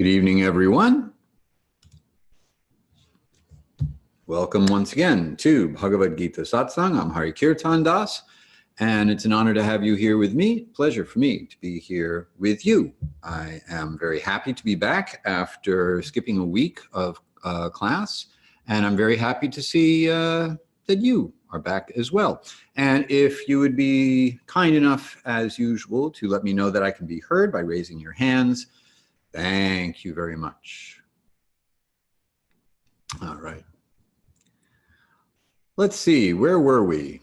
Good evening, everyone. Welcome once again to Bhagavad-gita Satsang. I'm Hari-kirtana, and it's an honor to have you here with me. Pleasure for me to be here with you. I am very happy to be back after skipping a week of class, and I'm very happy to see that you are back as well. And if you would be kind enough, as usual, to let me know that I can be heard by raising your hands. Thank you very much. All right. Let's see, where were we?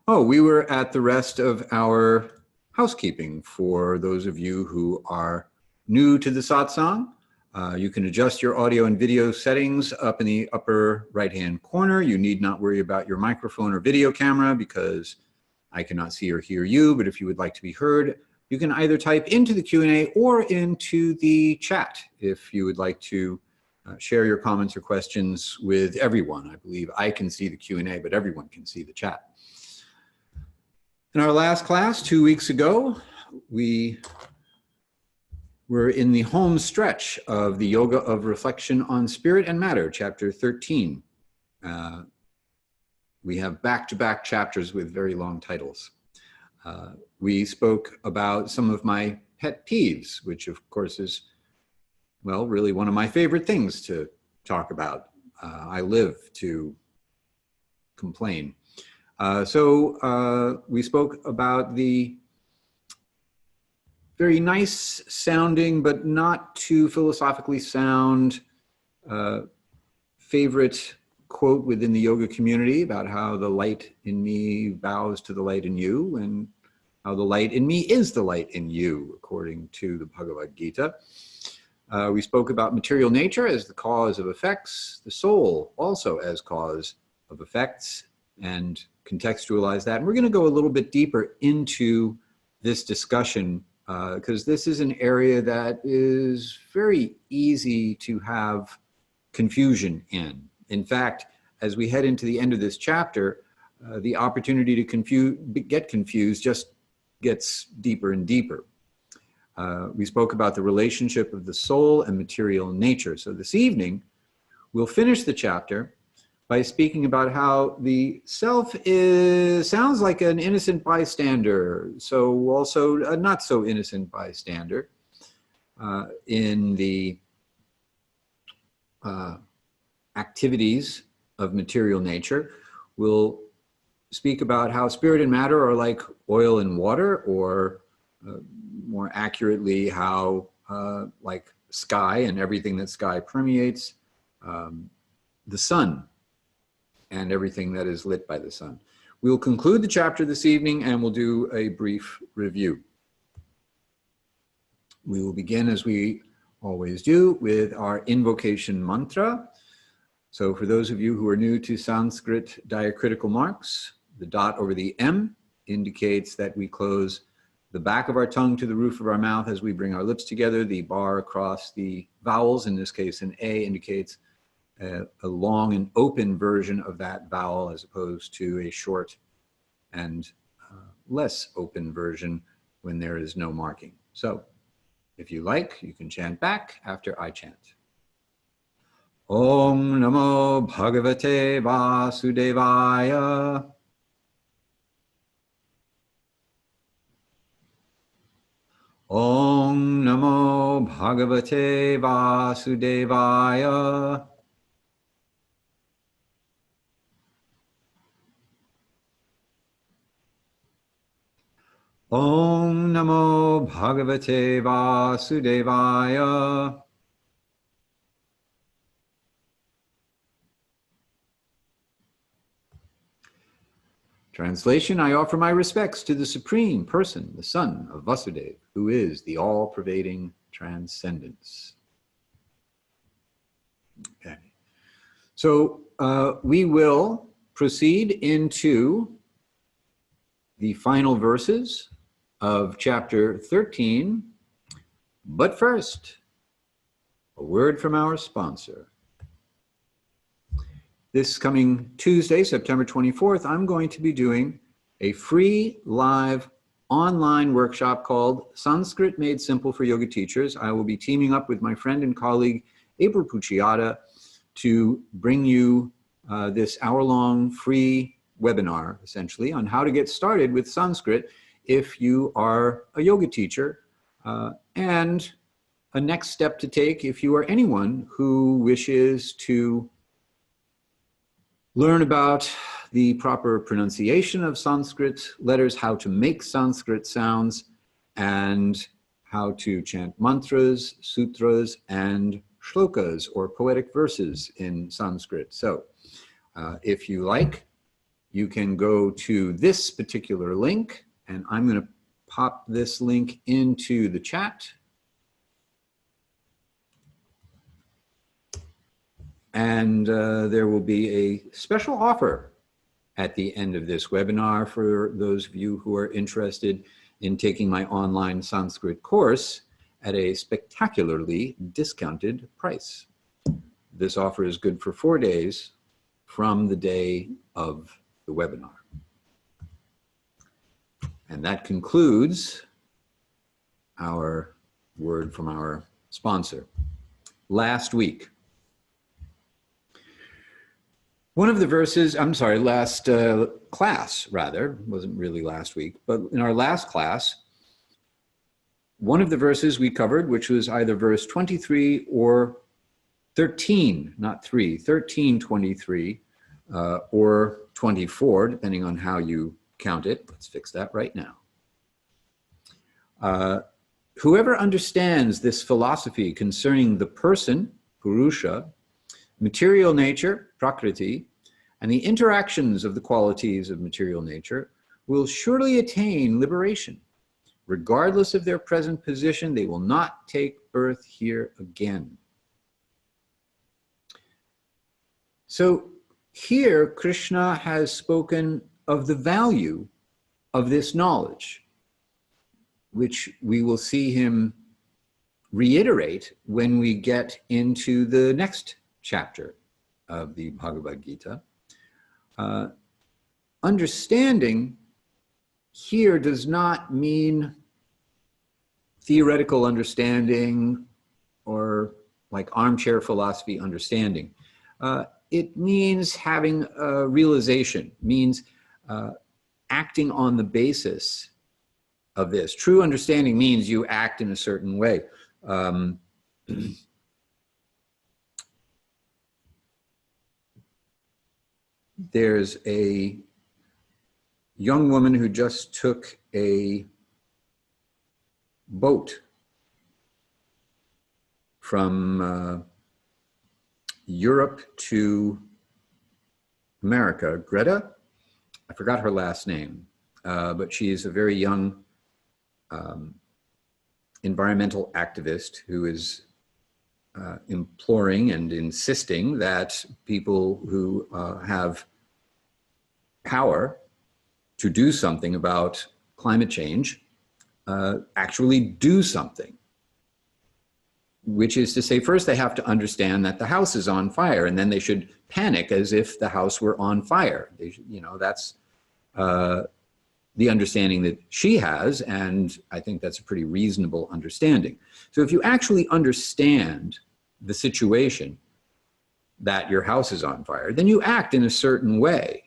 Oh, we were at the rest of our housekeeping. For those of you who are new to the satsang, you can adjust your audio and video settings up in the upper right-hand corner. You need not worry about your microphone or video camera because I cannot see or hear you, but if you would like to be heard, you can either type into the Q&A or into the chat if you would like to share your comments or questions with everyone. I believe I can see the Q&A, but everyone can see the chat. In our last class 2 weeks ago, we were in the home stretch of the Yoga of Reflection on Spirit and Matter, chapter 13. We have back-to-back chapters with very long titles. We spoke about some of my pet peeves, which of course is, well, really one of my favorite things to talk about. I live to complain. So we spoke about the very nice sounding, but not too philosophically sound favorite quote within the yoga community about how the light in me bows to the light in you, and how the light in me is the light in you, according to the Bhagavad-gita. We spoke about material nature as the cause of effects, the soul also as cause of effects, and contextualize that. And we're going to go a little bit deeper into this discussion because this is an area that is very easy to have confusion in. In fact, as we head into the end of this chapter, the opportunity to get confused just gets deeper and deeper. We spoke about the relationship of the soul and material nature. So this evening, we'll finish the chapter by speaking about how the self sounds like an innocent bystander, so also a not so innocent bystander in the activities of material nature. We'll speak about how spirit and matter are like oil and water, or more accurately, how like sky and everything that sky permeates, the sun and everything that is lit by the sun. We'll conclude the chapter this evening and we'll do a brief review. We will begin, as we always do, with our invocation mantra. So for those of you who are new to Sanskrit diacritical marks, the dot over the M indicates that we close the back of our tongue to the roof of our mouth as we bring our lips together. The bar across the vowels, in this case an A, indicates a long and open version of that vowel as opposed to a short and less open version when there is no marking. So if you like, you can chant back after I chant. Om Namo Bhagavate Vasudevaya. Om Namo Bhagavate Vasudevaya. Om Namo Bhagavate Vasudevaya. Translation: I offer my respects to the Supreme Person, the Son of Vasudeva, who is the all-pervading transcendence. Okay. So we will proceed into the final verses of chapter 13, but first, a word from our sponsor. This coming Tuesday, September 24th, I'm going to be doing a free live online workshop called Sanskrit Made Simple for Yoga Teachers. I will be teaming up with my friend and colleague, April Pucciata, to bring you this hour-long free webinar, essentially, on how to get started with Sanskrit if you are a yoga teacher, and a next step to take if you are anyone who wishes to learn about the proper pronunciation of Sanskrit letters, how to make Sanskrit sounds, and how to chant mantras, sutras, and shlokas, or poetic verses in Sanskrit. So if you like, you can go to this particular link, and I'm going to pop this link into the chat. And there will be a special offer at the end of this webinar for those of you who are interested in taking my online Sanskrit course at a spectacularly discounted price. This offer is good for 4 days from the day of the webinar. And that concludes our word from our sponsor. Last week, one of the verses, I'm sorry, last class rather, wasn't really last week, but in our last class, one of the verses we covered, which was either verse 23 or 13, not 3, 13, 23, or 24, depending on how you count it. Let's fix that right now. Whoever understands this philosophy concerning the person, Purusha, material nature, Prakriti, and the interactions of the qualities of material nature will surely attain liberation. Regardless of their present position, they will not take birth here again. So here, Krishna has spoken of the value of this knowledge, which we will see him reiterate when we get into the next chapter of the Bhagavad-gita. Understanding here does not mean theoretical understanding or like armchair philosophy understanding. It means having a realization, means acting on the basis of this. True understanding means you act in a certain way. There's a young woman who just took a boat from Europe to America. Greta, I forgot her last name, but she's a very young environmental activist who is imploring and insisting that people who have power to do something about climate change actually do something. Which is to say, first they have to understand that the house is on fire, and then they should panic as if the house were on fire. They should, you know, that's the understanding that she has, and I think that's a pretty reasonable understanding. So if you actually understand the situation that your house is on fire, then you act in a certain way.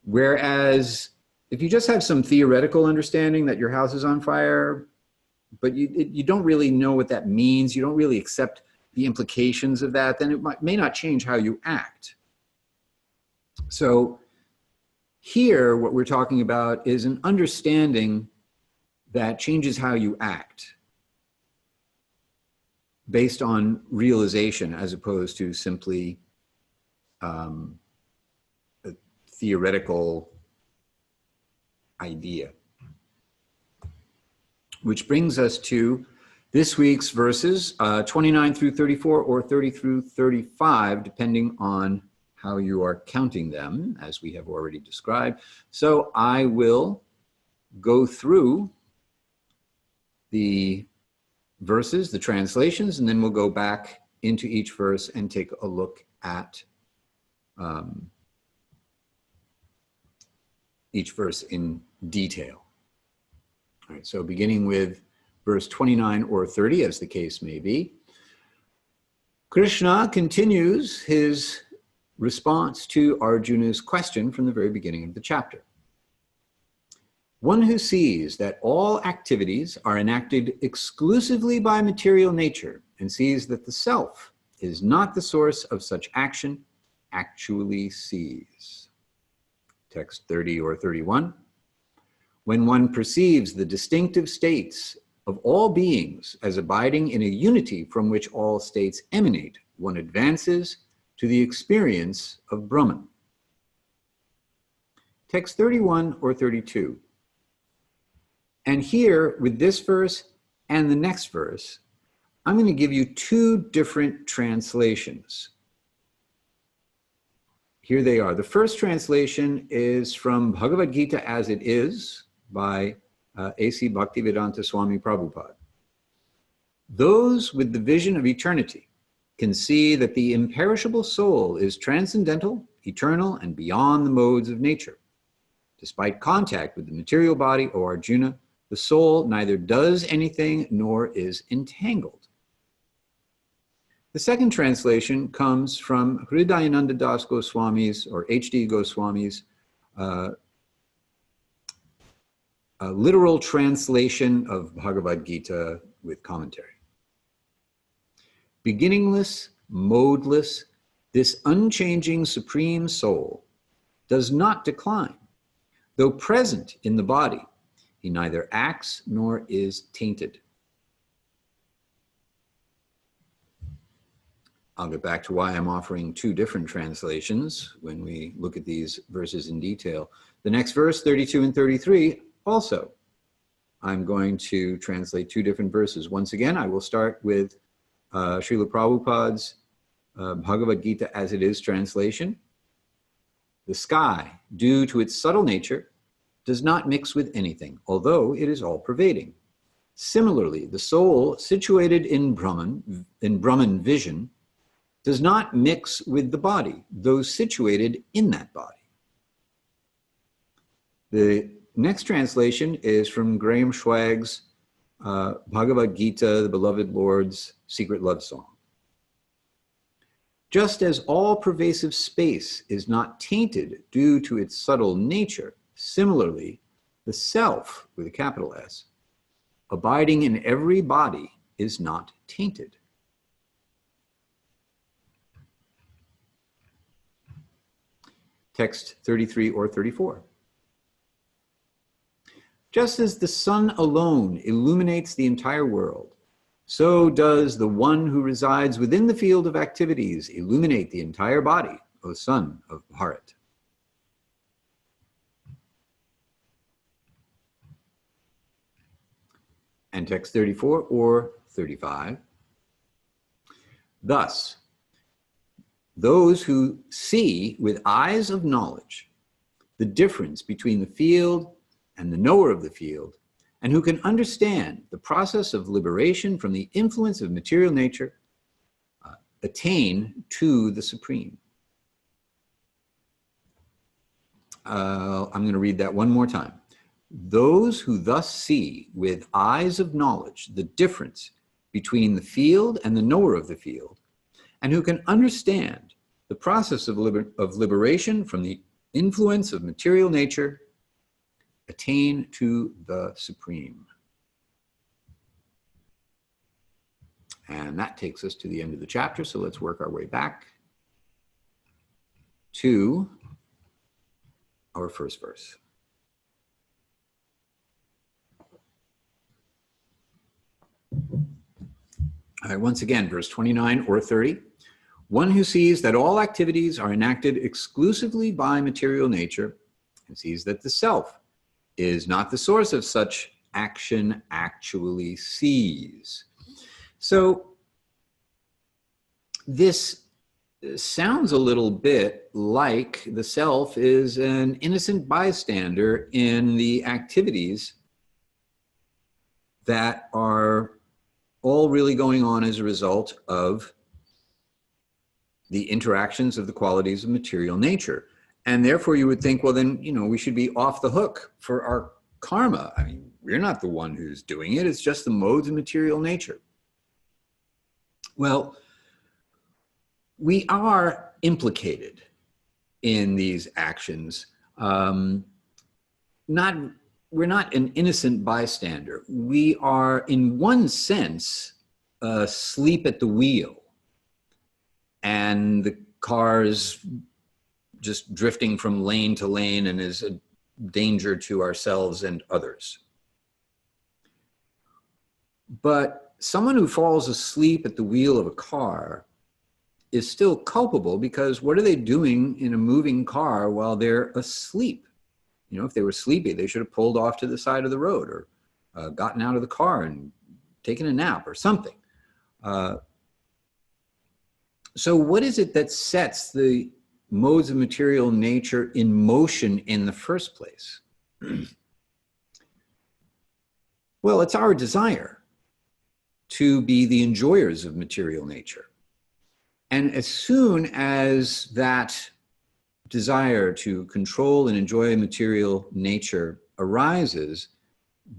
Whereas if you just have some theoretical understanding that your house is on fire, but you don't really know what that means, you don't really accept the implications of that, then it may not change how you act. So here, what we're talking about is an understanding that changes how you act based on realization as opposed to simply a theoretical idea. Which brings us to this week's verses, 29 through 34 or 30 through 35, depending on how you are counting them, as we have already described. So I will go through the verses, the translations, and then we'll go back into each verse and take a look at each verse in detail. All right, so beginning with verse 29 or 30, as the case may be, Krishna continues his response to Arjuna's question from the very beginning of the chapter. One who sees that all activities are enacted exclusively by material nature and sees that the self is not the source of such action actually sees. Text 30 or 31. When one perceives the distinctive states of all beings as abiding in a unity from which all states emanate, one advances to the experience of Brahman. Text 31 or 32. And here, with this verse and the next verse, I'm going to give you two different translations. Here they are. The first translation is from Bhagavad-gita As It Is by A.C. Bhaktivedanta Swami Prabhupada. Those with the vision of eternity can see that the imperishable soul is transcendental, eternal, and beyond the modes of nature. Despite contact with the material body, O Arjuna, the soul neither does anything nor is entangled. The second translation comes from Hridayananda Das Goswami's, or H.D. Goswami's, literal translation of Bhagavad Gita with commentary. Beginningless, modeless, this unchanging supreme soul does not decline. Though present in the body, he neither acts nor is tainted. I'll get back to why I'm offering two different translations when we look at these verses in detail. The next verse, 32 and 33, also, I'm going to translate two different verses. Once again, I will start with Srila Prabhupada's Bhagavad Gita As It Is translation. The sky, due to its subtle nature, does not mix with anything, although it is all-pervading. Similarly, the soul situated in Brahman vision does not mix with the body, though situated in that body. The next translation is from Graham Schwagg's Bhagavad Gita, the Beloved Lord's Secret Love Song. Just as all pervasive space is not tainted due to its subtle nature, similarly, the self, with a capital S, abiding in every body is not tainted. Text 33 or 34. Just as the sun alone illuminates the entire world, so does the one who resides within the field of activities illuminate the entire body, O son of Bharat. And text 34 or 35. Thus, those who see with eyes of knowledge the difference between the field and the knower of the field, and who can understand the process of liberation from the influence of material nature, attain to the supreme. I'm going to read that one more time. Those who thus see with eyes of knowledge the difference between the field and the knower of the field, and who can understand the process of liberation from the influence of material nature, attain to the supreme. And that takes us to the end of the chapter, so let's work our way back to our first verse. All right, once again, verse 29 or 30. One who sees that all activities are enacted exclusively by material nature and sees that the self is not the source of such action actually sees. So this sounds a little bit like the self is an innocent bystander in the activities that are all really going on as a result of the interactions of the qualities of material nature. And therefore you would think, well then, we should be off the hook for our karma. I mean, we're not the one who's doing it. It's just the modes of material nature. Well, we are implicated in these actions. We're not an innocent bystander. We are, in one sense, asleep at the wheel, and the car's just drifting from lane to lane and is a danger to ourselves and others. But someone who falls asleep at the wheel of a car is still culpable, because what are they doing in a moving car while they're asleep? You know, if they were sleepy, they should have pulled off to the side of the road, or gotten out of the car and taken a nap or something. So what is it that sets the modes of material nature in motion in the first place? Well, it's our desire to be the enjoyers of material nature. And as soon as that desire to control and enjoy material nature arises,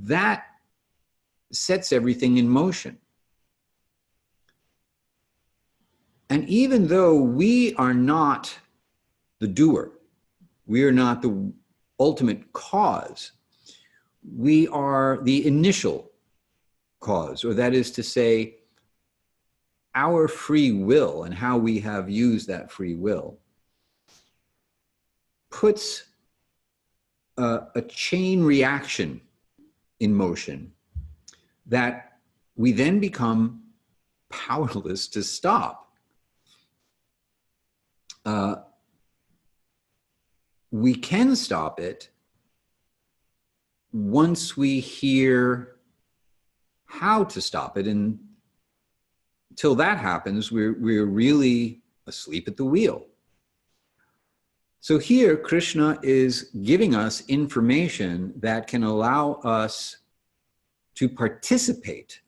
that sets everything in motion. And even though we are not the doer, we are not the ultimate cause, we are the initial cause, or that is to say, our free will and how we have used that free will puts a chain reaction in motion that we then become powerless to stop. We can stop it once we hear how to stop it, and till that happens, we're really asleep at the wheel. So here, Krishna is giving us information that can allow us to participate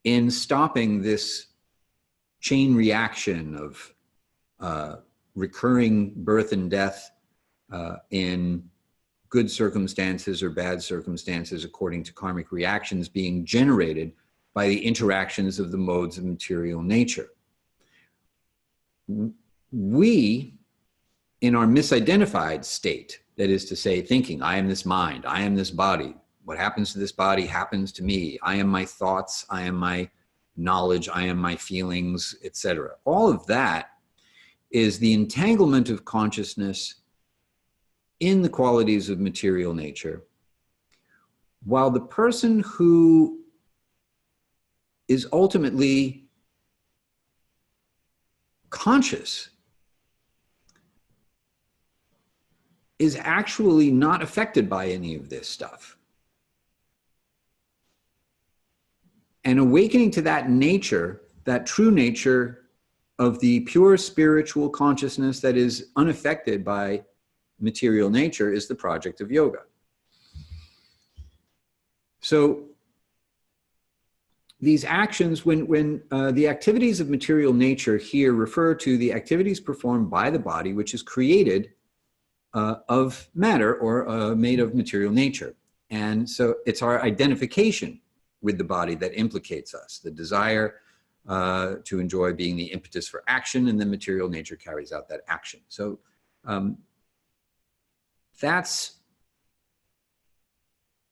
in stopping this chain reaction of recurring birth and death in good circumstances or bad circumstances according to karmic reactions being generated by the interactions of the modes of material nature. We, in our misidentified state, that is to say, thinking, I am this mind, I am this body, what happens to this body happens to me, I am my thoughts, I am my knowledge, I am my feelings, etc. All of that is the entanglement of consciousness in the qualities of material nature, while the person who is ultimately conscious is actually not affected by any of this stuff. And awakening to that nature, that true nature of the pure spiritual consciousness that is unaffected by material nature, is the project of yoga. So these actions, when the activities of material nature here refer to the activities performed by the body, which is created of matter or made of material nature. And so it's our identification with the body that implicates us, the desire to enjoy being the impetus for action, and then material nature carries out that action. So that's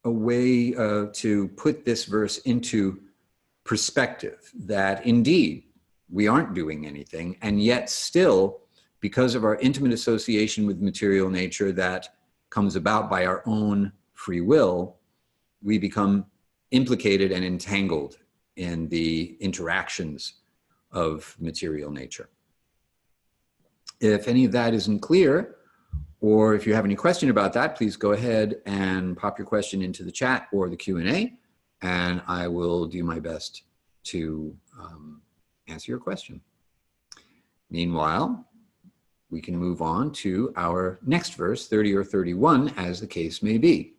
a way to put this verse into perspective, that indeed we aren't doing anything, and yet still, because of our intimate association with material nature that comes about by our own free will, we become implicated and entangled in the interactions of material nature. If any of that isn't clear, or if you have any question about that, please go ahead and pop your question into the chat or the Q&A, and I will do my best to answer your question. Meanwhile, we can move on to our next verse, 30 or 31, as the case may be.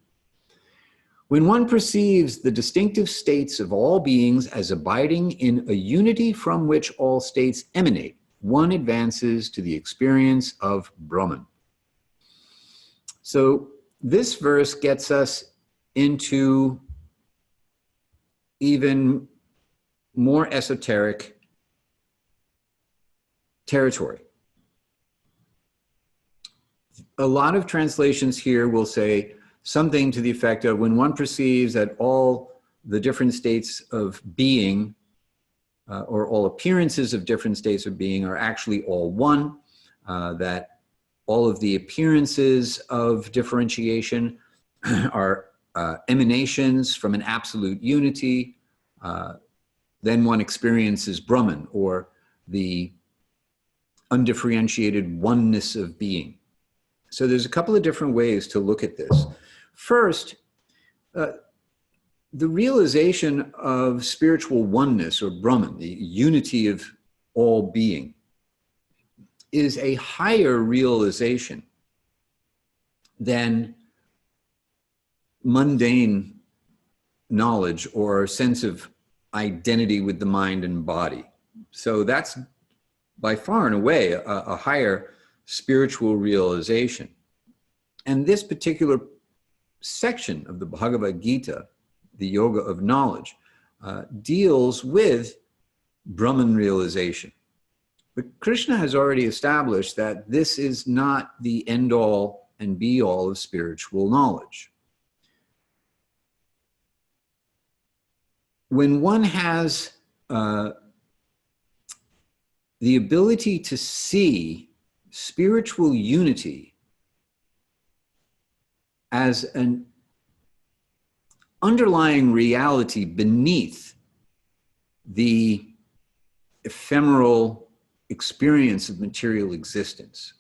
When one perceives the distinctive states of all beings as abiding in a unity from which all states emanate, one advances to the experience of Brahman. So this verse gets us into even more esoteric territory. A lot of translations here will say something to the effect of, when one perceives that all the different states of being, or all appearances of different states of being, are actually all one, that all of the appearances of differentiation are emanations from an absolute unity, then one experiences Brahman, or the undifferentiated oneness of being. So there's a couple of different ways to look at this. First, the realization of spiritual oneness, or Brahman, the unity of all being, is a higher realization than mundane knowledge or sense of identity with the mind and body. So that's by far and away a higher spiritual realization. And this particular section of the Bhagavad-gita, the Yoga of Knowledge, deals with Brahman realization. But Krishna has already established that this is not the end-all and be-all of spiritual knowledge. When one has the ability to see spiritual unity as an underlying reality beneath the ephemeral experience of material existence,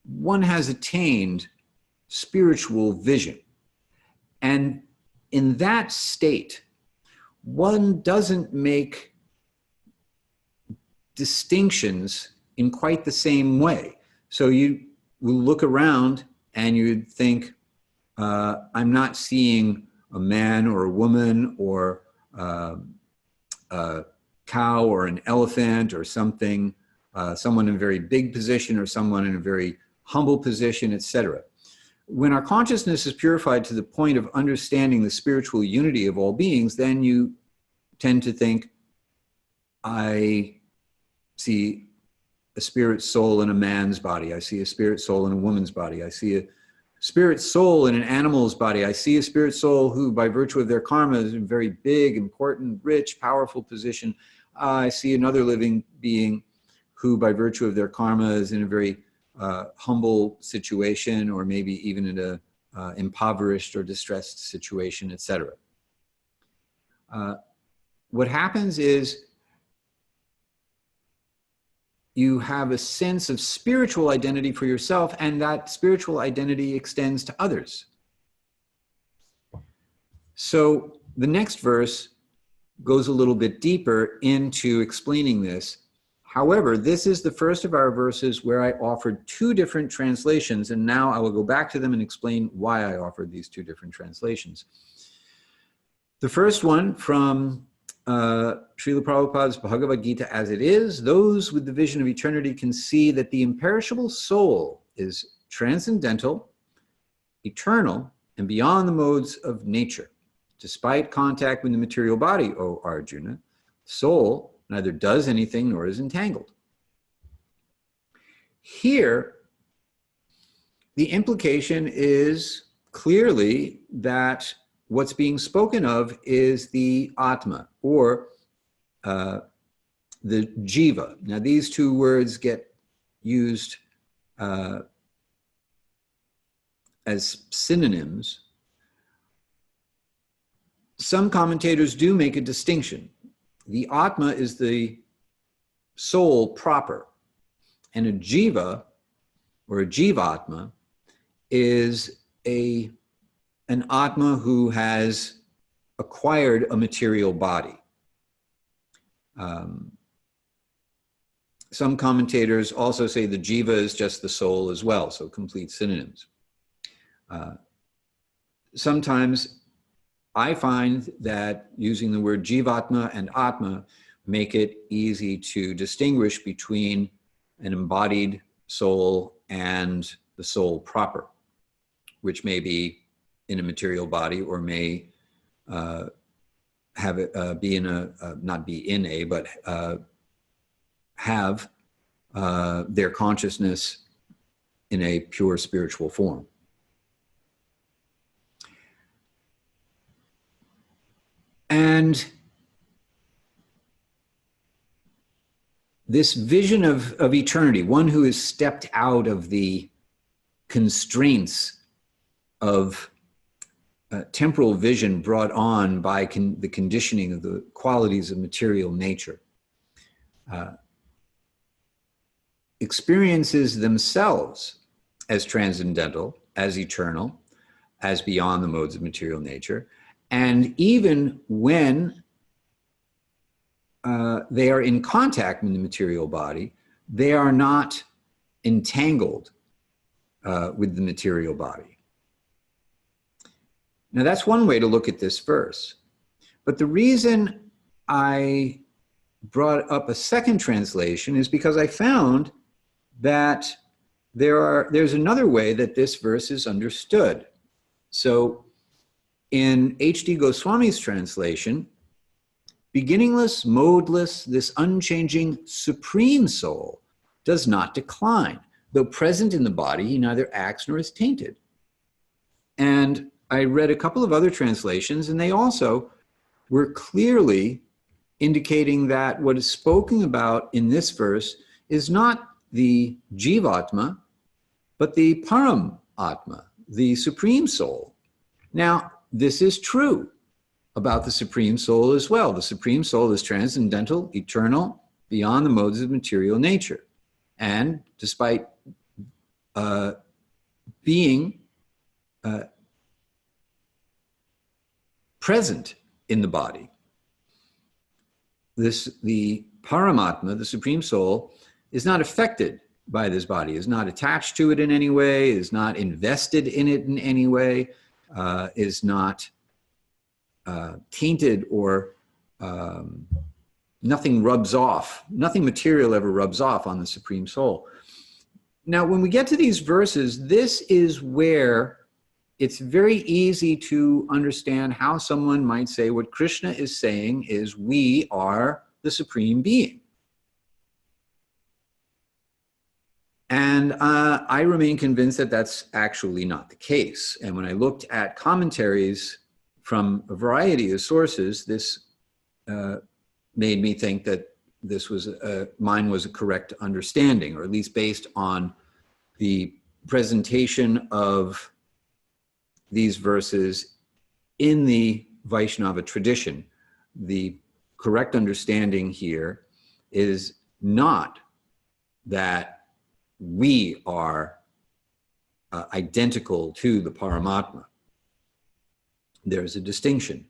one has attained spiritual vision. And in that state, one doesn't make distinctions in quite the same way. So you will look around and you'd think, I'm not seeing a man or a woman or a cow or an elephant or something, someone in a very big position or someone in a very humble position, etc. When our consciousness is purified to the point of understanding the spiritual unity of all beings, then you tend to think, I see a spirit soul in a man's body. I see a spirit soul in a woman's body. I see a spirit soul in an animal's body. I see a spirit soul who, by virtue of their karma, is in a very big, important, rich, powerful position. I see another living being who, by virtue of their karma, is in a very humble situation, or maybe even in a impoverished or distressed situation, etc. What happens is you have a sense of spiritual identity for yourself, and that spiritual identity extends to others. So the next verse goes a little bit deeper into explaining this. However, this is the first of our verses where I offered two different translations, and now I will go back to them and explain why I offered these two different translations. The first one from Srila Prabhupada's Bhagavad-gita as it is: those with the vision of eternity can see that the imperishable soul is transcendental, eternal, and beyond the modes of nature. Despite contact with the material body, O Arjuna, soul neither does anything nor is entangled. Here, the implication is clearly that what's being spoken of is the Atma, or the Jiva. Now, these two words get used as synonyms. Some commentators do make a distinction. The Atma is the soul proper, and a Jiva, or a Jivatma, is an Atma who has acquired a material body. Some commentators also say the Jiva is just the soul as well, so complete synonyms. Sometimes I find that using the word Jivatma and Atma make it easy to distinguish between an embodied soul and the soul proper. which may be in a material body or may have it be in a, not be in a, but have their consciousness in a pure spiritual form. And this vision of eternity, one who has stepped out of the constraints of temporal vision brought on by the conditioning of the qualities of material nature, experiences themselves as transcendental, as eternal, as beyond the modes of material nature. And even when they are in contact with the material body, they are not entangled with the material body. Now, that's one way to look at this verse. But the reason I brought up a second translation is because I found that there's another way that this verse is understood. So in H.D. Goswami's translation, beginningless, modeless, this unchanging supreme soul does not decline. Though present in the body, he neither acts nor is tainted. And I read a couple of other translations, and they also were clearly indicating that what is spoken about in this verse is not the Jivatma, but the Paramatma, the Supreme Soul. Now, this is true about the Supreme Soul as well. The Supreme Soul is transcendental, eternal, beyond the modes of material nature. And despite being present in the body, the Paramatma, the Supreme Soul, is not affected by this body, is not attached to it in any way, is not invested in it in any way, is not tainted, or nothing rubs off, nothing material ever rubs off on the Supreme Soul. Now, when we get to these verses, this is where it's very easy to understand how someone might say what Krishna is saying is we are the Supreme Being. And I remain convinced that that's actually not the case. And when I looked at commentaries from a variety of sources, this made me think that this was mine was a correct understanding, or at least based on the presentation of these verses in the Vaishnava tradition. The correct understanding here is not that we are identical to the Paramatma. There's a distinction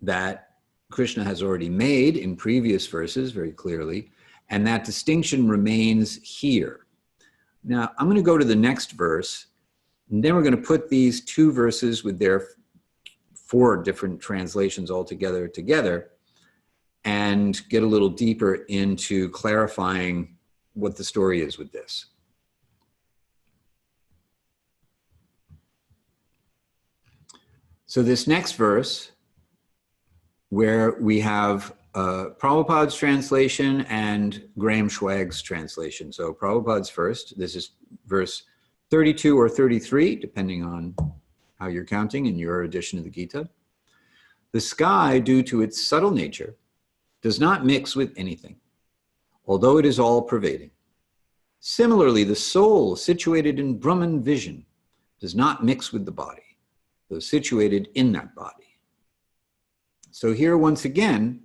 that Krishna has already made in previous verses very clearly, and that distinction remains here. Now, I'm going to go to the next verse, and then we're going to put these two verses with their 4 different translations all together and get a little deeper into clarifying what the story is with this. So this next verse, where we have Prabhupada's translation and Graham Schwagg's translation. So Prabhupada's first, this is verse 32 or 33, depending on how you're counting in your edition of the Gita. The sky, due to its subtle nature, does not mix with anything, although it is all pervading. Similarly, the soul situated in Brahman vision does not mix with the body, though situated in that body. So here, once again,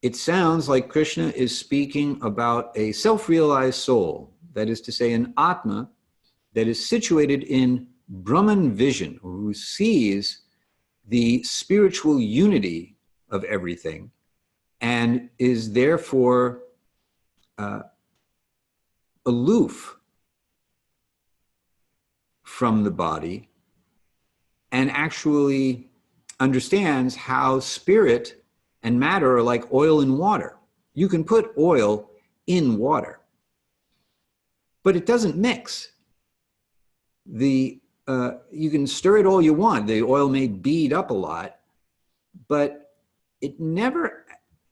it sounds like Krishna is speaking about a self-realized soul, that is to say, an Atma that is situated in Brahman vision, who sees the spiritual unity of everything and is therefore aloof from the body, and actually understands how spirit and matter are like oil and water. You can put oil in water, but it doesn't mix. You can stir it all you want. The oil may bead up a lot, but it never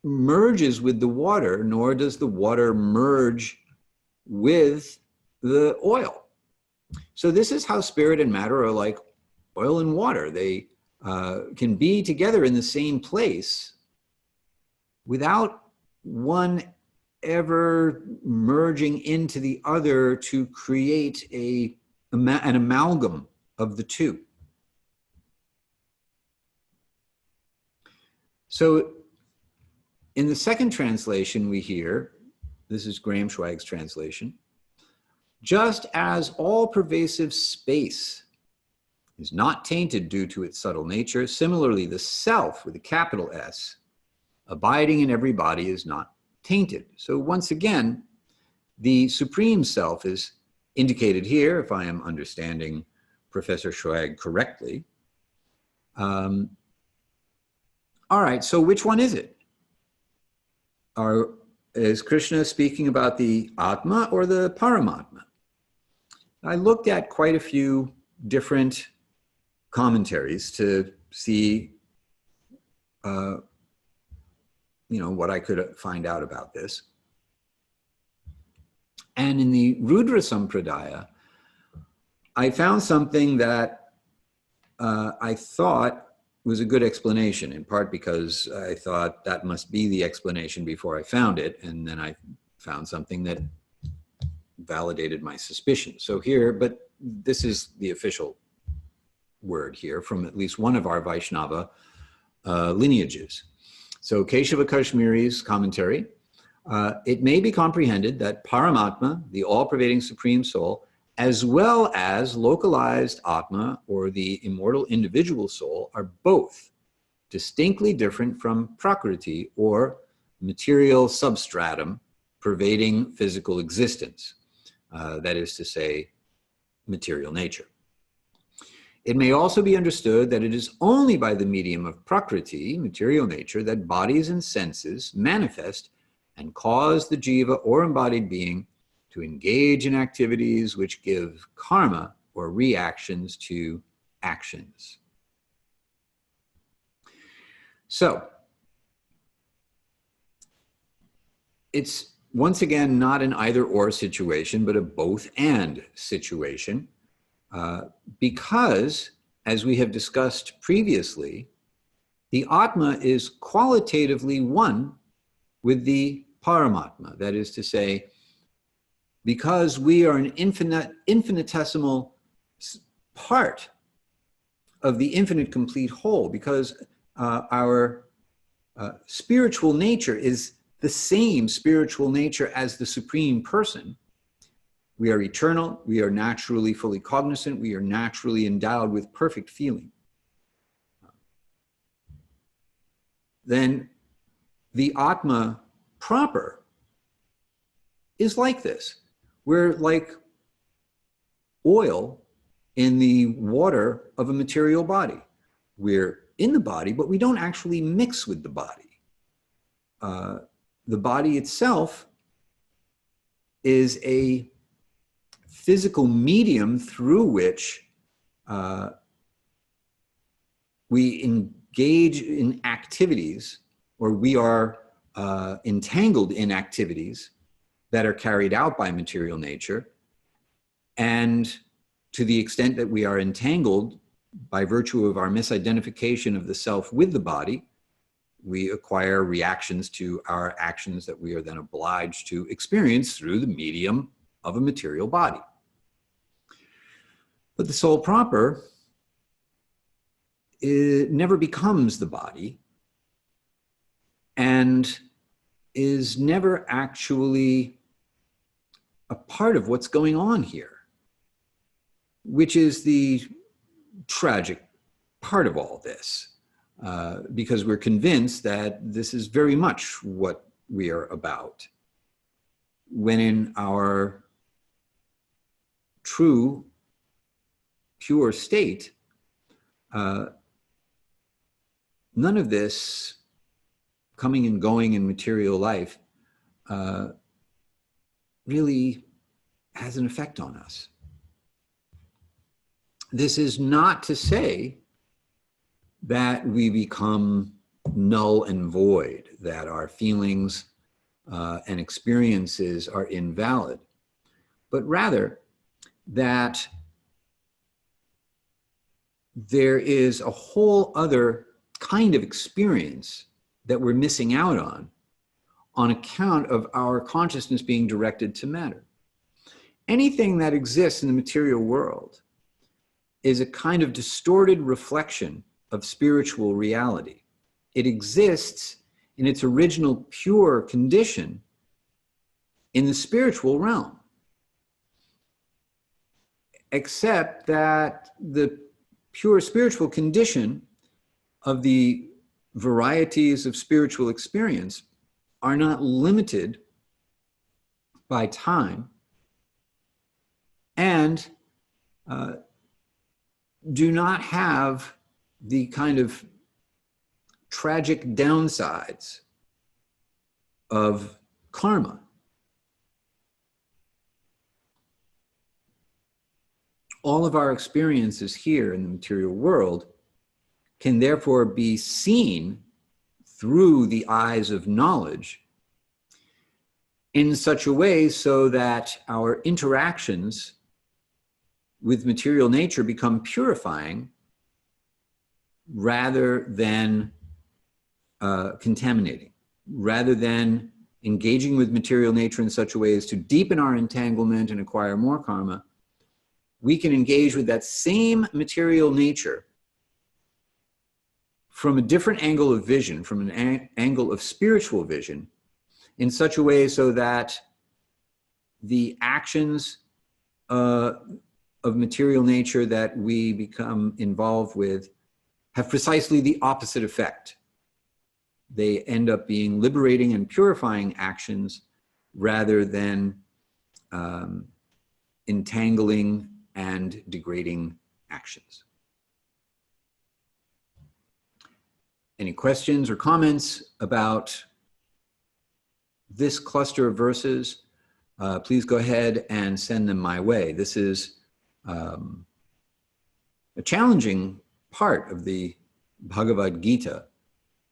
merges with the water, nor does the water merge with the oil. So this is how spirit and matter are like oil and water. They can be together in the same place without one ever merging into the other to create an amalgam of the two. So in the second translation we hear, this is Graham Schweig's translation, just as all pervasive space is not tainted due to its subtle nature, similarly the self with a capital S, abiding in every body, is not tainted. So once again, the supreme self is indicated here, if I am understanding Professor Schweig correctly. All right, so which one is it? Is Krishna speaking about the Atma or the Paramatma? I looked at quite a few different commentaries to see what I could find out about this. And in the Rudra Sampradaya, I found something that I thought was a good explanation, in part because I thought that must be the explanation before I found it, and then I found something that validated my suspicion. So here, but this is the official word here from at least one of our Vaishnava lineages. So Keshava Kashmiri's commentary, it may be comprehended that Paramatma, the all-pervading supreme soul, as well as localized Atma, or the immortal individual soul, are both distinctly different from Prakriti, or material substratum pervading physical existence, that is to say, material nature. It may also be understood that it is only by the medium of Prakriti, material nature, that bodies and senses manifest and cause the jiva or embodied being to engage in activities which give karma or reactions to actions. So, it's once again not an either-or situation, but a both-and situation, because, as we have discussed previously, the Atma is qualitatively one with the Paramatma. That is to say, because we are an infinitesimal part of the infinite complete whole, because our spiritual nature is the same spiritual nature as the Supreme Person. We are eternal, we are naturally fully cognizant, we are naturally endowed with perfect feeling. Then the Atma proper is like this. We're like oil in the water of a material body. We're in the body, but we don't actually mix with the body. The body itself is a physical medium through which we engage in activities, or we are entangled in activities that are carried out by material nature. And to the extent that we are entangled by virtue of our misidentification of the self with the body, we acquire reactions to our actions that we are then obliged to experience through the medium of a material body. But the soul proper, it never becomes the body and is never actually a part of what's going on here, which is the tragic part of all this, because we're convinced that this is very much what we are about, when in our true, pure state, none of this coming and going in material life really has an effect on us. This is not to say that we become null and void, that our feelings and experiences are invalid, but rather that there is a whole other kind of experience that we're missing out on account of our consciousness being directed to matter. Anything that exists in the material world is a kind of distorted reflection of spiritual reality. It exists in its original pure condition in the spiritual realm, except that the pure spiritual condition of the varieties of spiritual experience are not limited by time and do not have the kind of tragic downsides of karma. All of our experiences here in the material world can therefore be seen through the eyes of knowledge in such a way so that our interactions with material nature become purifying rather than contaminating, rather than engaging with material nature in such a way as to deepen our entanglement and acquire more karma. We can engage with that same material nature from a different angle of vision, from an angle of spiritual vision, in such a way so that the actions of material nature that we become involved with have precisely the opposite effect. They end up being liberating and purifying actions rather than entangling and degrading actions. Any questions or comments about this cluster of verses? Please go ahead and send them my way. This is a challenging part of the Bhagavad-gita.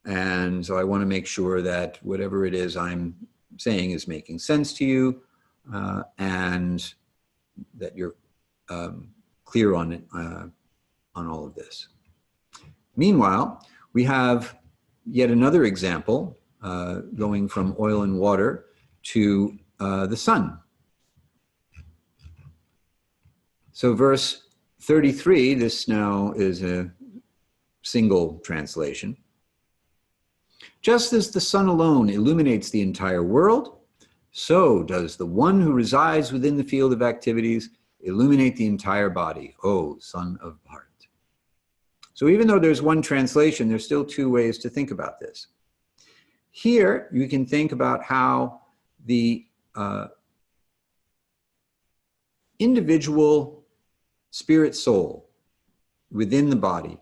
And so I want to make sure that whatever it is I'm saying is making sense to you and that you're clear on it, on all of this. Meanwhile, we have yet another example going from oil and water to the sun. So verse 33, this now is a single translation. Just as the sun alone illuminates the entire world, so does the one who resides within the field of activities illuminate the entire body, O son of Bharat. So even though there's one translation, there's still two ways to think about this. Here, you can think about how the individual spirit soul within the body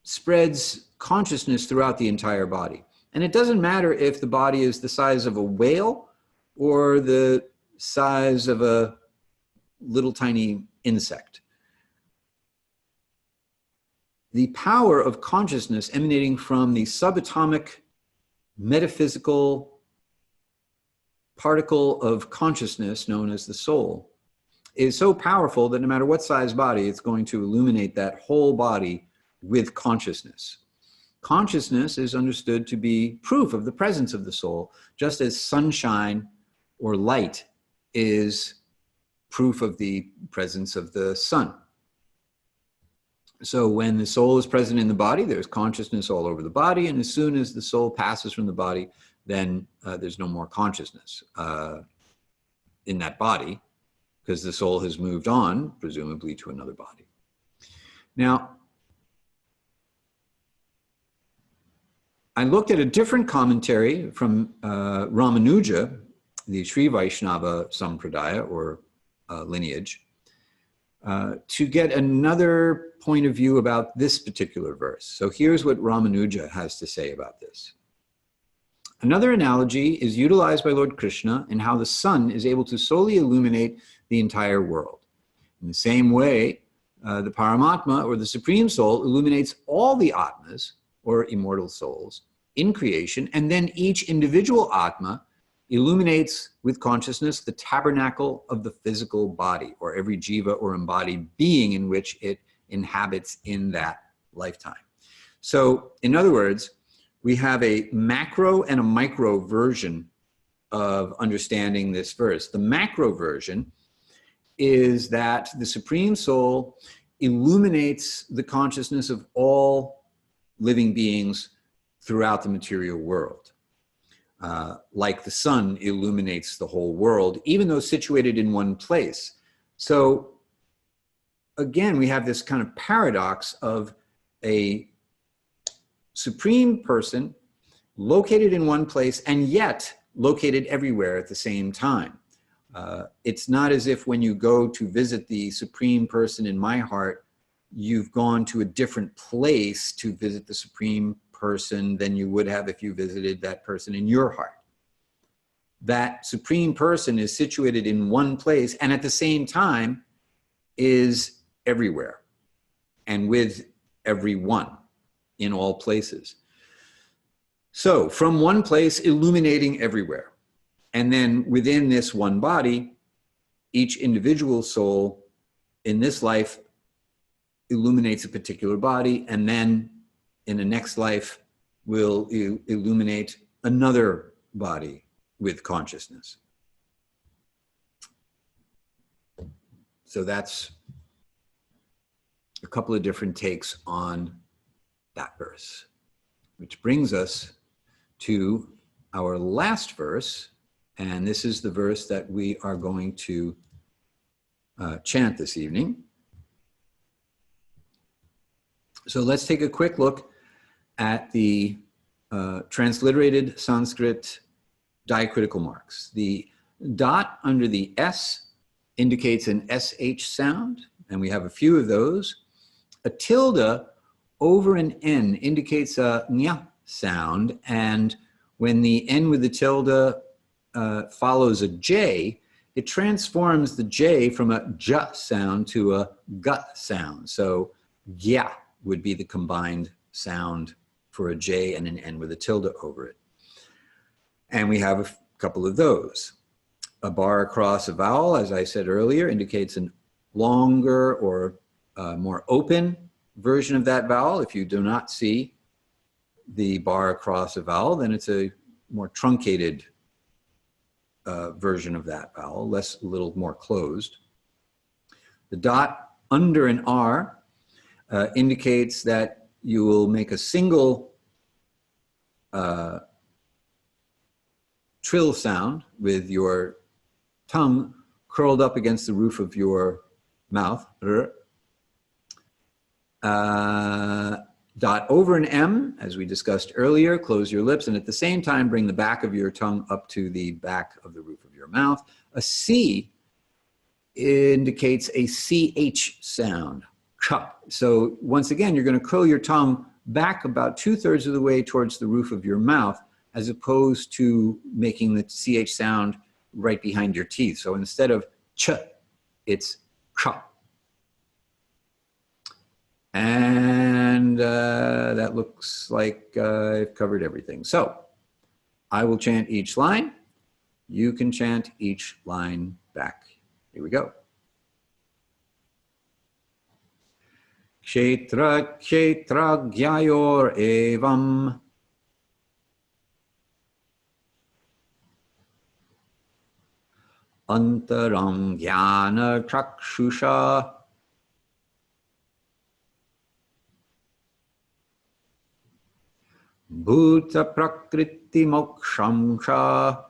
spreads consciousness throughout the entire body. And it doesn't matter if the body is the size of a whale or the size of a little tiny insect. The power of consciousness emanating from the subatomic metaphysical particle of consciousness known as the soul is so powerful that no matter what size body, it's going to illuminate that whole body with consciousness. Consciousness is understood to be proof of the presence of the soul, just as sunshine or light is proof of the presence of the sun. So when the soul is present in the body, there's consciousness all over the body, and as soon as the soul passes from the body, then there's no more consciousness in that body, because the soul has moved on, presumably to another body. Now, I looked at a different commentary from Ramanuja, the Sri Vaishnava Sampradaya, or lineage, to get another point of view about this particular verse. So here's what Ramanuja has to say about this. Another analogy is utilized by Lord Krishna in how the sun is able to solely illuminate the entire world. In the same way, the Paramatma, or the Supreme Soul, illuminates all the Atmas, or immortal souls, in creation, and then each individual Atma illuminates with consciousness the tabernacle of the physical body, or every jiva or embodied being in which it inhabits in that lifetime. So, in other words, we have a macro and a micro version of understanding this verse. The macro version is that the Supreme Soul illuminates the consciousness of all living beings throughout the material world. Like the sun illuminates the whole world, even though situated in one place. So again, we have this kind of paradox of a supreme person located in one place and yet located everywhere at the same time. It's not as if when you go to visit the supreme person in my heart, you've gone to a different place to visit the supreme person than you would have if you visited that person in your heart. That supreme person is situated in one place and at the same time is everywhere and with everyone in all places. So from one place, illuminating everywhere. And then within this one body, each individual soul in this life illuminates a particular body, and then in the next life will illuminate another body with consciousness. So that's a couple of different takes on that verse, which brings us to our last verse, and this is the verse that we are going to chant this evening. So let's take a quick look at the transliterated Sanskrit diacritical marks. The dot under the S indicates an SH sound, and we have a few of those. A tilde over an N indicates a nya sound, and when the N with the tilde follows a J, it transforms the J from a J sound to a G sound. So gya would be the combined sound for a J and an N with a tilde over it. And we have a couple of those. A bar across a vowel, as I said earlier, indicates a longer or more open version of that vowel. If you do not see the bar across a vowel, then it's a more truncated version of that vowel, a little more closed. The dot under an R indicates that you will make a single trill sound with your tongue curled up against the roof of your mouth. Dot over an M, as we discussed earlier, close your lips, and at the same time bring the back of your tongue up to the back of the roof of your mouth. A C indicates a CH sound. So once again, you're going to curl your tongue back about 2/3 of the way towards the roof of your mouth, as opposed to making the CH sound right behind your teeth. So instead of ch, it's ch. And that looks like I've covered everything. So I will chant each line. You can chant each line back. Here we go. Kshetra kshetra gyayor evam antaram jnana chakshusha bhuta prakriti mokshamsha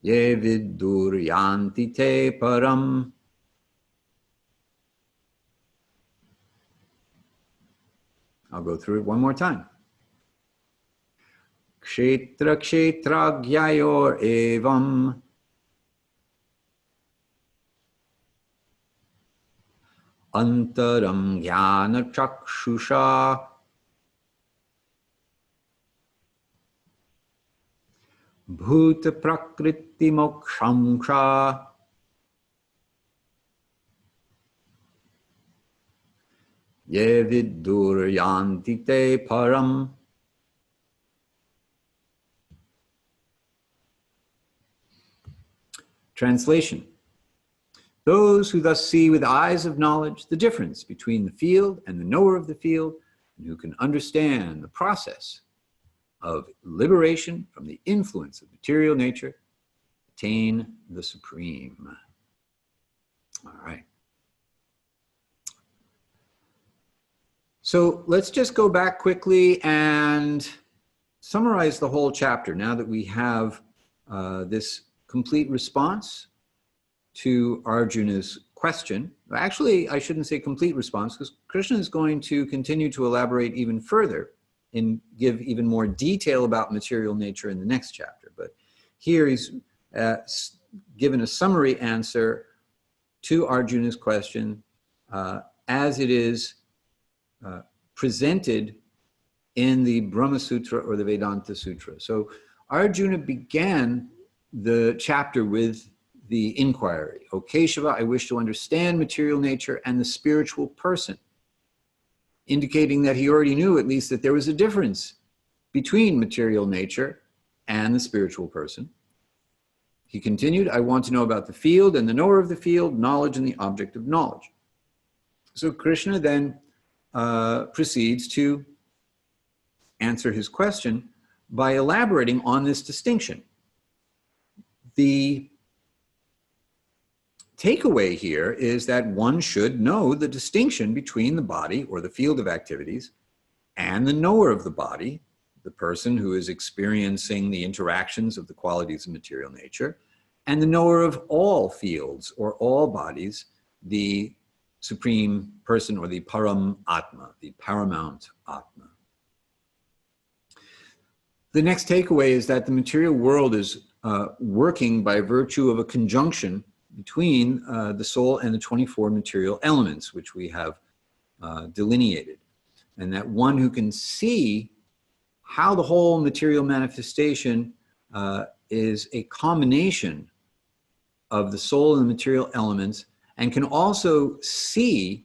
ye viduryanti te param. I'll go through it one more time. Kshetra kshetra gyayor evam antaram jnana chakshusha bhuta prakriti mokshamsha ye vidur yanti te param. Translation. Those who thus see with eyes of knowledge the difference between the field and the knower of the field, and who can understand the process of liberation from the influence of material nature, attain the supreme. All right. So let's just go back quickly and summarize the whole chapter now that we have this complete response to Arjuna's question. Actually, I shouldn't say complete response, because Krishna is going to continue to elaborate even further and give even more detail about material nature in the next chapter. But here he's given a summary answer to Arjuna's question as it is presented in the Brahma Sutra or the Vedanta Sutra. So Arjuna began the chapter with the inquiry. O Keshava, I wish to understand material nature and the spiritual person, indicating that he already knew at least that there was a difference between material nature and the spiritual person. He continued, I want to know about the field and the knower of the field, knowledge and the object of knowledge. So Krishna then proceeds to answer his question by elaborating on this distinction. The takeaway here is that one should know the distinction between the body or the field of activities and the knower of the body, the person who is experiencing the interactions of the qualities of material nature, and the knower of all fields or all bodies, the supreme person or the param atma, the paramount atma. The next takeaway is that the material world is working by virtue of a conjunction between the soul and the 24 material elements, which we have delineated. And that one who can see how the whole material manifestation is a combination of the soul and the material elements, and can also see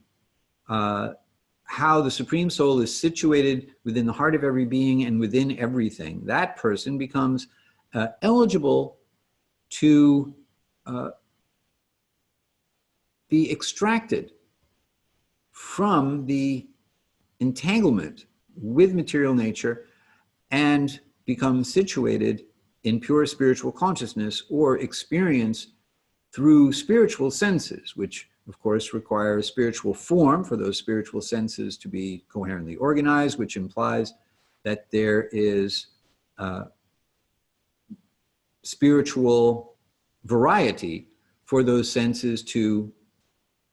how the Supreme Soul is situated within the heart of every being and within everything, that person becomes eligible to be extracted from the entanglement with material nature and become situated in pure spiritual consciousness or experience through spiritual senses, which of course require a spiritual form for those spiritual senses to be coherently organized, which implies that there is spiritual variety for those senses to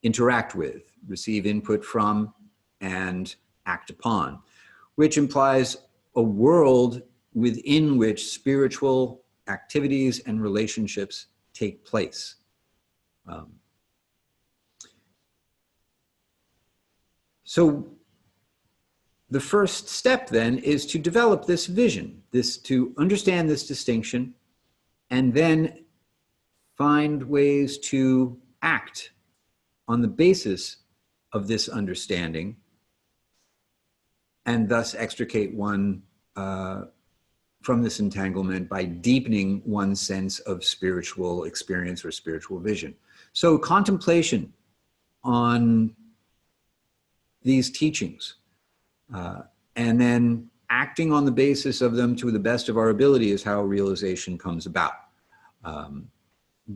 interact with, receive input from, and act upon, which implies a world within which spiritual activities and relationships take place. So the first step then is to develop this vision, to understand this distinction, and then find ways to act on the basis of this understanding, and thus extricate one from this entanglement by deepening one's sense of spiritual experience or spiritual vision. So contemplation on these teachings, and then acting on the basis of them to the best of our ability is how realization comes about.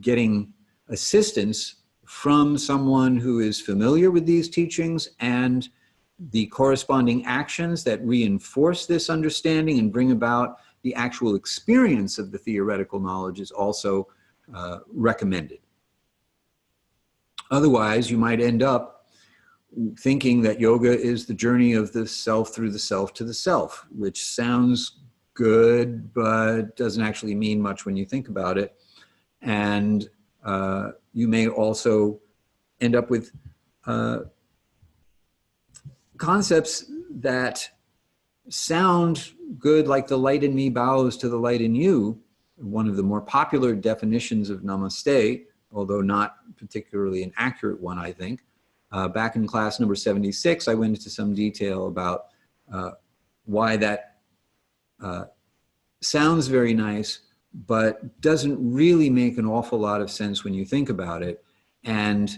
Getting assistance from someone who is familiar with these teachings and the corresponding actions that reinforce this understanding and bring about the actual experience of the theoretical knowledge is also recommended. Otherwise, you might end up thinking that yoga is the journey of the self through the self to the self, which sounds good, but doesn't actually mean much when you think about it. And you may also end up with concepts that sound good, like the light in me bows to the light in you, one of the more popular definitions of namaste, although not particularly an accurate one, I think. Back in class number 76, I went into some detail about why that sounds very nice, but doesn't really make an awful lot of sense when you think about it. And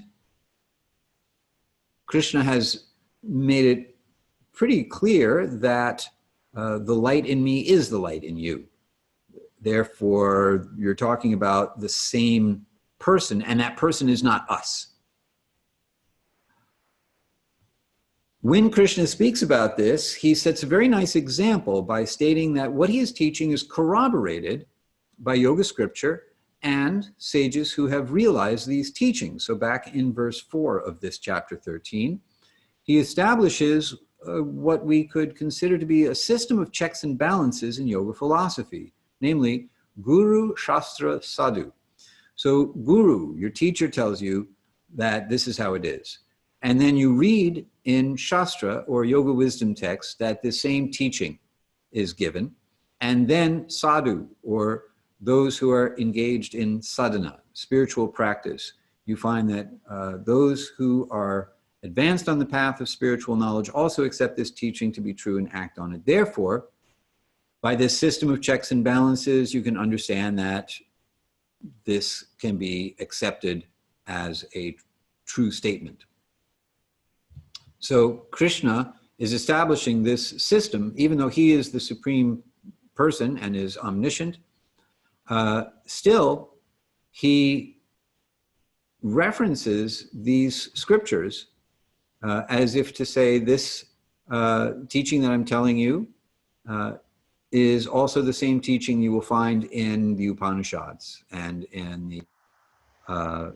Krishna has made it pretty clear that the light in me is the light in you. Therefore, you're talking about the same person, and that person is not us. When Krishna speaks about this, he sets a very nice example by stating that what he is teaching is corroborated by yoga scripture and sages who have realized these teachings. So back in verse 4 of this chapter 13, he establishes what we could consider to be a system of checks and balances in yoga philosophy, namely Guru, Shastra, Sadhu. So Guru, your teacher, tells you that this is how it is. And then you read in Shastra or yoga wisdom texts that the same teaching is given. And then Sadhu, or those who are engaged in sadhana, spiritual practice, you find that those who are advanced on the path of spiritual knowledge also accept this teaching to be true and act on it. Therefore, by this system of checks and balances, you can understand that this can be accepted as a true statement. So Krishna is establishing this system, even though he is the supreme person and is omniscient. Still, he references these scriptures as if to say, this teaching that I'm telling you is also the same teaching you will find in the Upanishads and in the,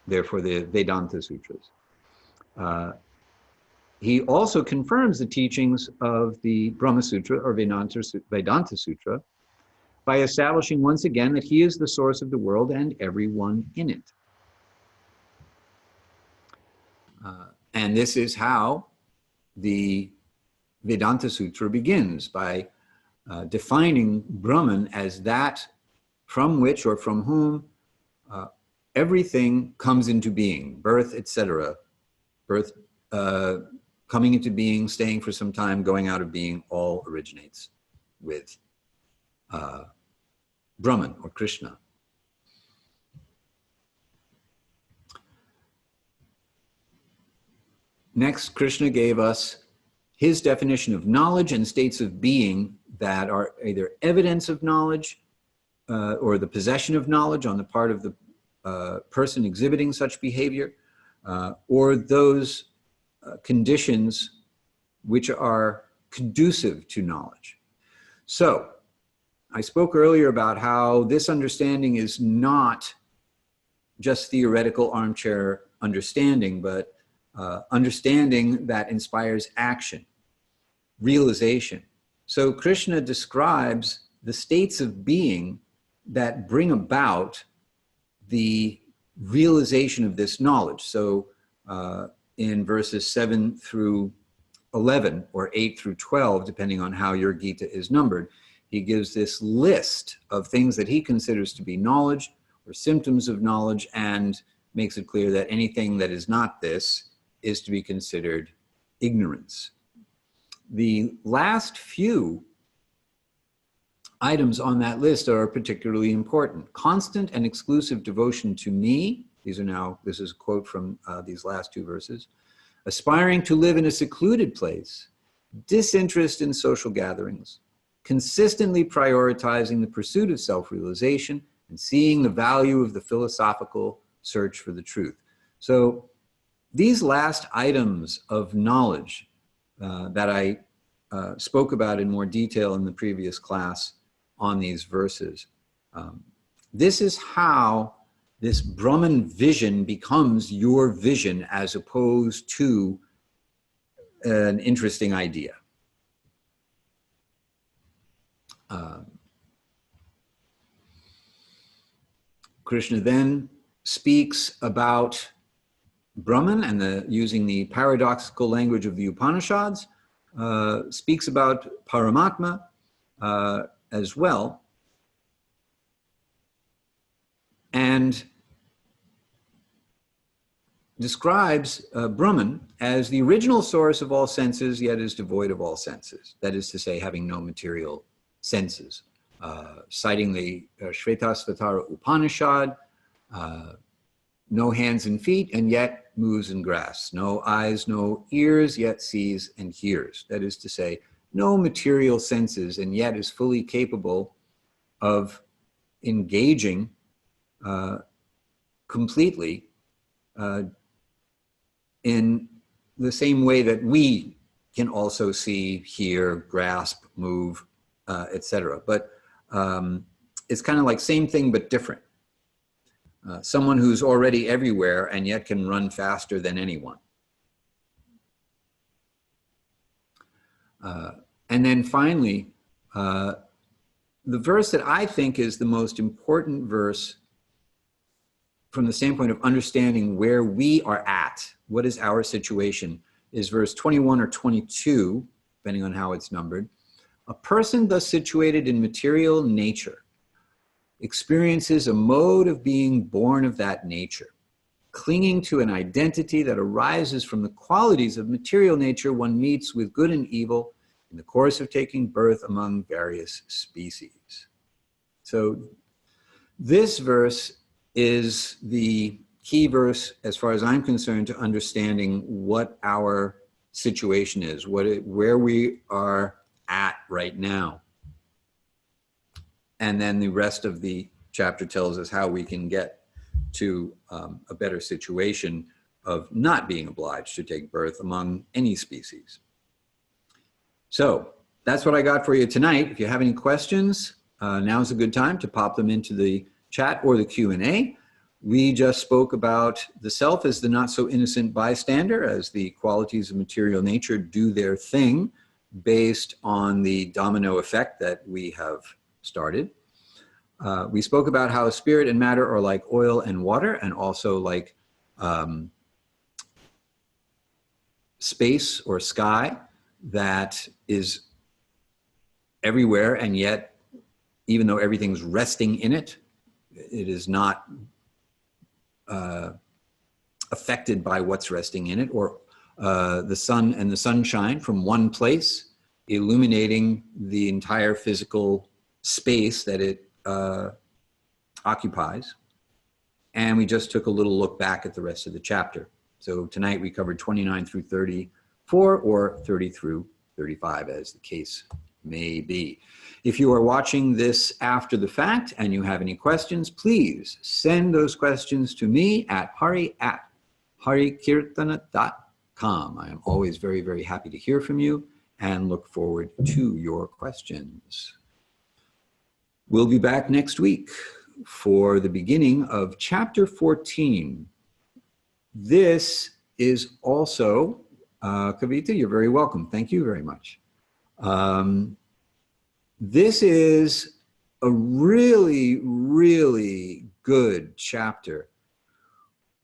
therefore, the Vedanta Sutras. He also confirms the teachings of the Brahma Sutra or Vedanta Sutra by establishing once again that he is the source of the world and everyone in it. And this is how the Vedanta Sutra begins, by defining Brahman as that from which or from whom everything comes into being, birth, etc. Birth, coming into being, staying for some time, going out of being, all originates with Brahman or Krishna. Next, Krishna gave us his definition of knowledge and states of being that are either evidence of knowledge or the possession of knowledge on the part of the person exhibiting such behavior, or those conditions which are conducive to knowledge. So, I spoke earlier about how this understanding is not just theoretical armchair understanding, but understanding that inspires action, realization. So Krishna describes the states of being that bring about the realization of this knowledge. So in verses 7 through 11 or 8 through 12, depending on how your Gita is numbered, he gives this list of things that he considers to be knowledge or symptoms of knowledge, and makes it clear that anything that is not this is to be considered ignorance. The last few items on that list are particularly important. Constant and exclusive devotion to me. This is a quote from these last two verses. Aspiring to live in a secluded place. Disinterest in social gatherings. Consistently prioritizing the pursuit of self-realization and seeing the value of the philosophical search for the truth. So these last items of knowledge that I spoke about in more detail in the previous class on these verses, this is how this Brahman vision becomes your vision as opposed to an interesting idea. Krishna then speaks about Brahman, and using the paradoxical language of the Upanishads, speaks about Paramatma as well. And describes Brahman as the original source of all senses, yet is devoid of all senses. That is to say, having no material senses. Citing the Shvetasvatara Upanishad, no hands and feet, and yet moves and grasps. No eyes, no ears, yet sees and hears. That is to say, no material senses, and yet is fully capable of engaging completely in the same way that we can also see, hear, grasp, move, etc. But it's kind of like same thing but different. Someone who's already everywhere and yet can run faster than anyone. And then finally, the verse that I think is the most important verse from the standpoint of understanding where we are at, what is our situation, is verse 21 or 22, depending on how it's numbered. A person thus situated in material nature experiences a mode of being born of that nature, clinging to an identity that arises from the qualities of material nature one meets with good and evil in the course of taking birth among various species. So this verse is the key verse, as far as I'm concerned, to understanding what our situation is, where we are at right now. And then the rest of the chapter tells us how we can get to a better situation of not being obliged to take birth among any species. So that's what I got for you tonight. If you have any questions, now's a good time to pop them into the chat or the Q&A. We just spoke about the self as the not so innocent bystander, as the qualities of material nature do their thing based on the domino effect that we have started. We spoke about how spirit and matter are like oil and water, and also like space or sky that is everywhere, and yet, even though everything's resting in it, it is not affected by what's resting in it, or the sun and the sunshine from one place illuminating the entire physical space that it occupies. And we just took a little look back at the rest of the chapter. So tonight we covered 29 through 34, or 30 through 35, as the case may be. If you are watching this after the fact and you have any questions, please send those questions to me at Hari@Hari-kirtana.com. I am always very, very happy to hear from you and look forward to your questions. We'll be back next week for the beginning of chapter 14. This is also, Kavita, you're very welcome. Thank you very much. This is a really, really good chapter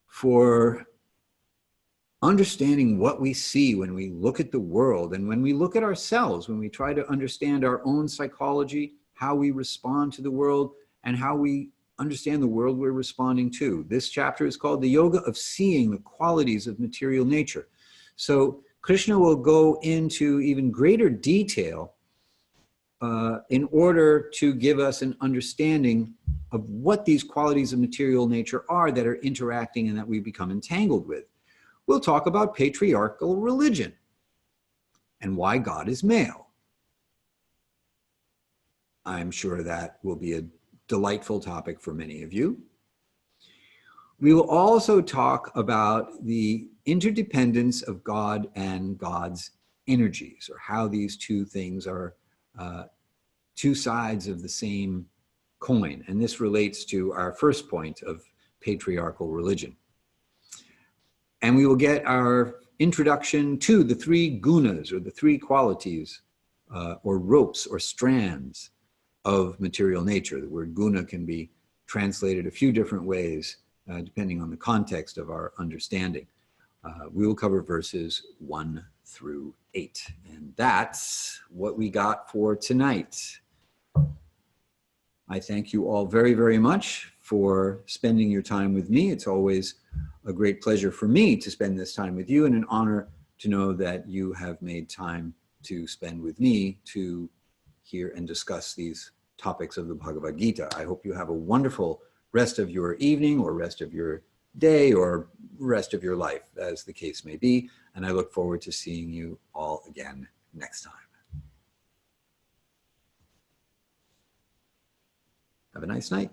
for understanding what we see when we look at the world and when we look at ourselves, when we try to understand our own psychology, how we respond to the world, and how we understand the world we're responding to. This chapter is called The Yoga of Seeing the Qualities of Material Nature. So Krishna will go into even greater detail in order to give us an understanding of what these qualities of material nature are that are interacting and that we become entangled with. We'll talk about patriarchal religion and why God is male. I'm sure that will be a delightful topic for many of you. We will also talk about the interdependence of God and God's energies, or how these two things are two sides of the same coin. And this relates to our first point of patriarchal religion. And we will get our introduction to the three gunas, or the three qualities, or ropes or strands of material nature. The word guna can be translated a few different ways depending on the context of our understanding. We will cover verses 1 through 8. And that's what we got for tonight. I thank you all very, very much for spending your time with me. It's always a great pleasure for me to spend this time with you, and an honor to know that you have made time to spend with me to hear and discuss these topics of the Bhagavad Gita. I hope you have a wonderful rest of your evening, or rest of your day, or rest of your life, as the case may be. And I look forward to seeing you all again next time. Have a nice night.